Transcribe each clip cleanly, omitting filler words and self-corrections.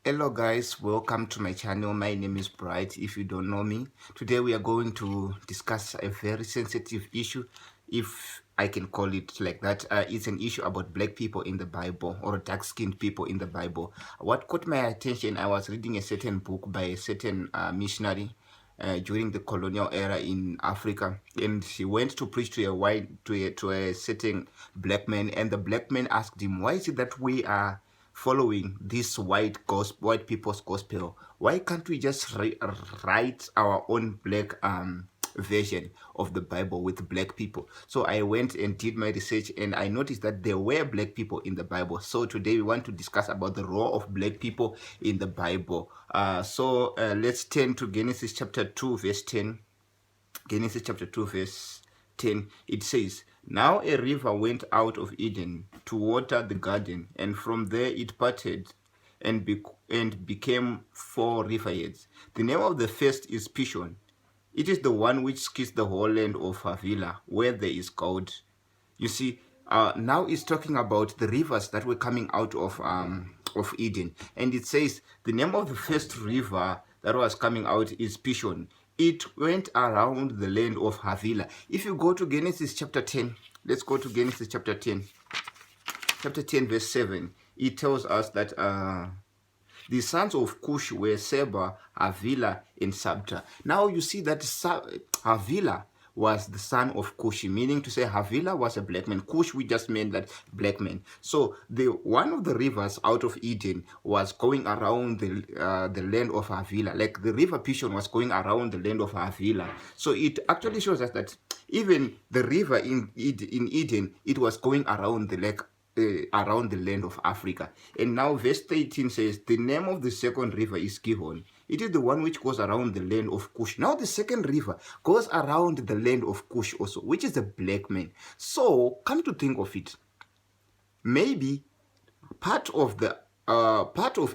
Hello guys, welcome to my channel. My name is Bright. If you don't know me, today we are going to discuss a very sensitive issue, if I can call it like that. It's an issue about black people in the Bible, or dark-skinned people in the Bible. What caught my attention, I was reading a certain book by a certain missionary during the colonial era in Africa, and he went to preach to a certain black man, and the black man asked him, why is it that we are following this white people's gospel? Why can't we just write our own black version of the Bible with black people? So I went and did my research, and I noticed that there were black people in the Bible. So today we want to discuss about the role of black people in the Bible. Let's turn to Genesis chapter 2 verse 10. Genesis chapter 2 verse 10, it says, "Now a river went out of Eden to water the garden, and from there it parted and became 4 riverheads. The name of the first is Pishon. It is the one which skids the whole land of Havilah, where there is gold." You see, now it's talking about the rivers that were coming out of Eden, and it says the name of the first river that was coming out is Pishon. It went around the land of Havilah. If you go to Genesis chapter 10, let's go to Genesis chapter 10. Chapter 10 verse 7, it tells us that the sons of Cush were Seba, Havilah, and Sabta. Now you see that Havilah was the son of Cush, meaning to say Havilah was a black man. Cush, we just meant that black man. So the one of the rivers out of Eden was going around the land of Havilah, like the river Pishon was going around the land of Havilah. So it actually shows us that even the river in Eden, it was going around the lake, around the land of Africa. And now verse 18 says, the name of the second river is Gihon. It is the one which goes around the land of Cush. Now the second river goes around the land of Cush also, which is the black man. So come to think of it, maybe part of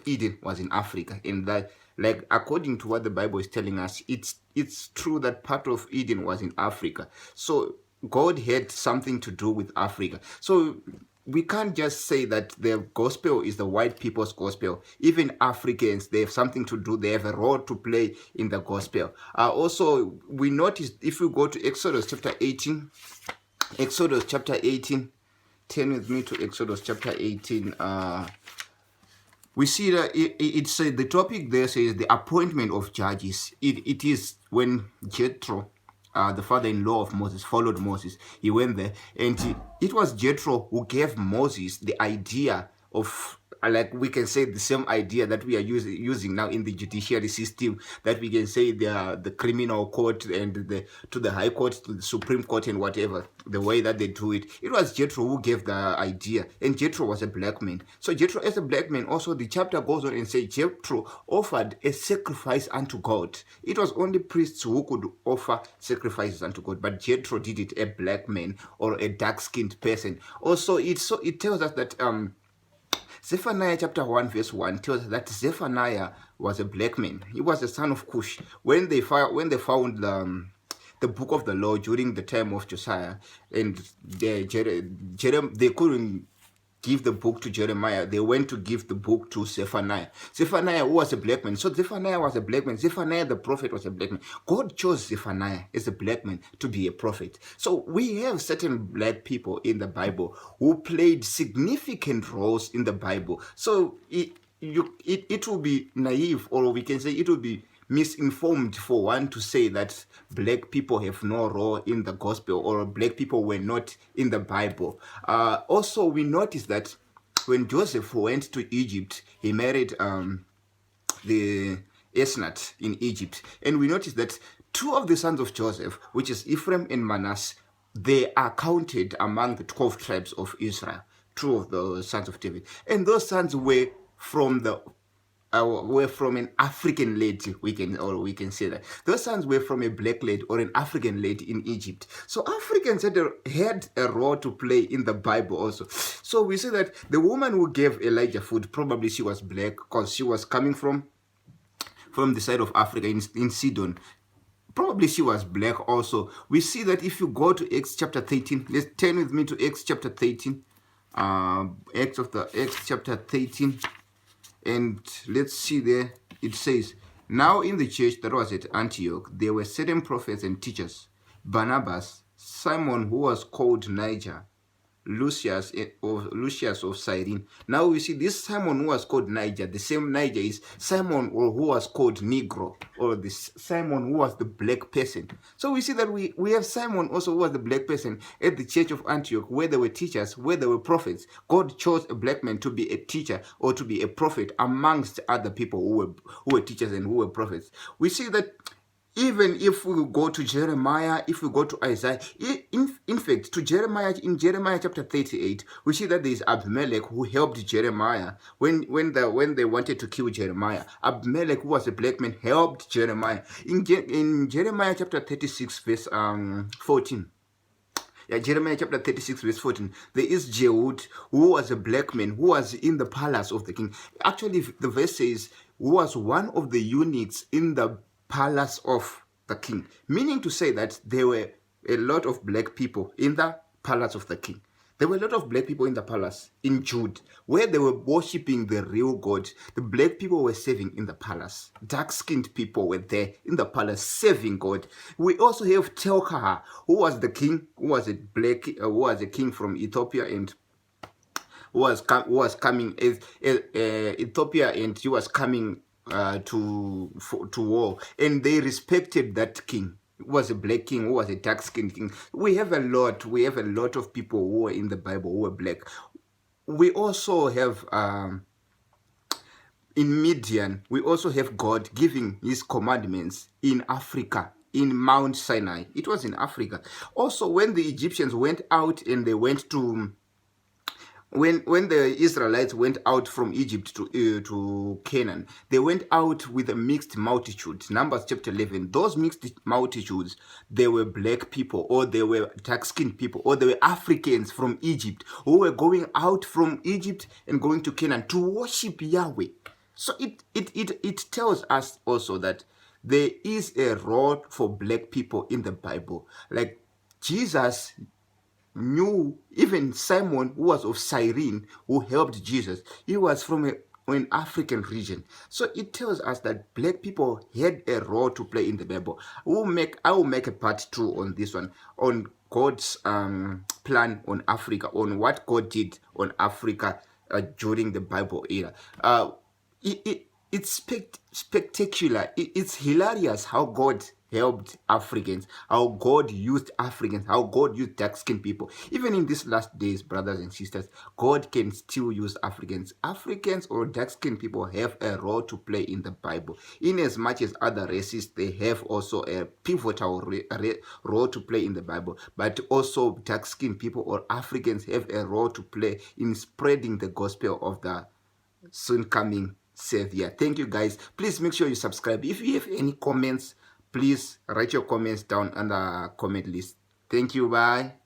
Eden was in Africa, in that, like, according to what the Bible is telling us, it's true that part of Eden was in Africa. So God had something to do with Africa. So we can't just say that the gospel is the white people's gospel. Even Africans, they have something to do. They have a role to play in the gospel. Also, we notice, if we go to Exodus chapter 18, Exodus chapter 18, turn with me to Exodus chapter 18. We see that it says, the topic there says the appointment of judges. It is when Jethro, the father-in-law of Moses, followed Moses. He went there, and it was Jethro who gave Moses the idea of, like, we can say the same idea that we are using now in the judiciary system, that we can say the criminal court and to the high court, to the Supreme Court, and whatever, the way that they do it. It was Jethro who gave the idea, and Jethro was a black man. So Jethro, as a black man, also the chapter goes on and says Jethro offered a sacrifice unto God. It was only priests who could offer sacrifices unto God, but Jethro did it, a black man or a dark-skinned person. Also, it tells us that Zephaniah chapter 1 verse 1 tells us that Zephaniah was a black man. He was the son of Cush. When they found the book of the law during the time of Josiah, and they couldn't give the book to Jeremiah, they went to give the book to Zephaniah. Zephaniah, who was a black man. So Zephaniah was a black man. Zephaniah the prophet was a black man. God chose Zephaniah as a black man to be a prophet. So we have certain black people in the Bible who played significant roles in the Bible. So it will be naive, or we can say it will be misinformed for one to say that black people have no role in the gospel, or black people were not in the Bible. Also, we notice that when Joseph went to Egypt, he married the Esnat in Egypt, and we notice that 2 of the sons of Joseph, which is Ephraim and Manasseh, they are counted among the 12 tribes of Israel. 2 of the sons of David, and those sons were from an African lady, we can say that. Those sons were from a black lady or an African lady in Egypt. So Africans had a role to play in the Bible also. So we see that the woman who gave Elijah food, probably she was black, because she was coming from the side of Africa, in Sidon. Probably she was black also. We see that if you go to Acts chapter 13, let's turn with me to Acts chapter 13. Acts chapter 13. And let's see there. It says, now in the church that was at Antioch, there were certain prophets and teachers: Barnabas, Simon who was called Niger, Lucius of Cyrene. Now we see this Simon who was called Niger. The same Niger is Simon, or who was called Negro, or this Simon who was the black person. So we see that we have Simon also who was the black person at the church of Antioch, where there were teachers, where there were prophets. God chose a black man to be a teacher or to be a prophet amongst other people who were teachers and who were prophets. We see that even if we go to Jeremiah, if we go to Isaiah, in fact, to Jeremiah, in Jeremiah chapter 38, we see that there is Abimelech who helped Jeremiah when they wanted to kill Jeremiah. Abimelech, who was a black man, helped Jeremiah. In Jeremiah chapter 36, verse 14. Yeah, Jeremiah chapter 36, verse 14. There is Jehud, who was a black man, who was in the palace of the king. Actually, the verse says, who was one of the eunuchs in the palace of the king. Meaning to say that there were a lot of black people in the palace of the king. There were a lot of black people in the palace in Jude, where they were worshipping the real God. The black people were serving in the palace. Dark-skinned people were there in the palace serving God. We also have Telkaha, who was the king, who was a king from Ethiopia, and who was coming Ethiopia, and he was coming to war, and they respected that king. It was a black king, who was a dark-skinned king. We have a lot of people who were in the Bible who were black. We also have in Midian, we also have God giving his commandments in Africa, in Mount Sinai. It was in Africa. Also, when the Egyptians went out and they went to when the Israelites went out from Egypt to Canaan, they went out with a mixed multitude. Numbers chapter 11. Those mixed multitudes, they were black people, or they were dark-skinned people, or they were Africans from Egypt who were going out from Egypt and going to Canaan to worship Yahweh. So it tells us also that there is a role for black people in the Bible. Like Jesus knew, even Simon, who was of Cyrene, who helped Jesus, he was from an African region. So it tells us that black people had a role to play in the Bible. I will make a part 2 on this one, on God's plan on Africa, on what God did on Africa during the Bible era. It's spectacular. It's hilarious how God helped Africans, how God used Africans, how God used dark-skinned people. Even in these last days, brothers and sisters, God can still use Africans. Africans or dark-skinned people have a role to play in the Bible. In as much as other races, they have also a pivotal role to play in the Bible. But also dark-skinned people or Africans have a role to play in spreading the gospel of the soon-coming Savior. Thank you, guys. Please make sure you subscribe. If you have any comments, please write your comments down on the comment list. Thank you. Bye.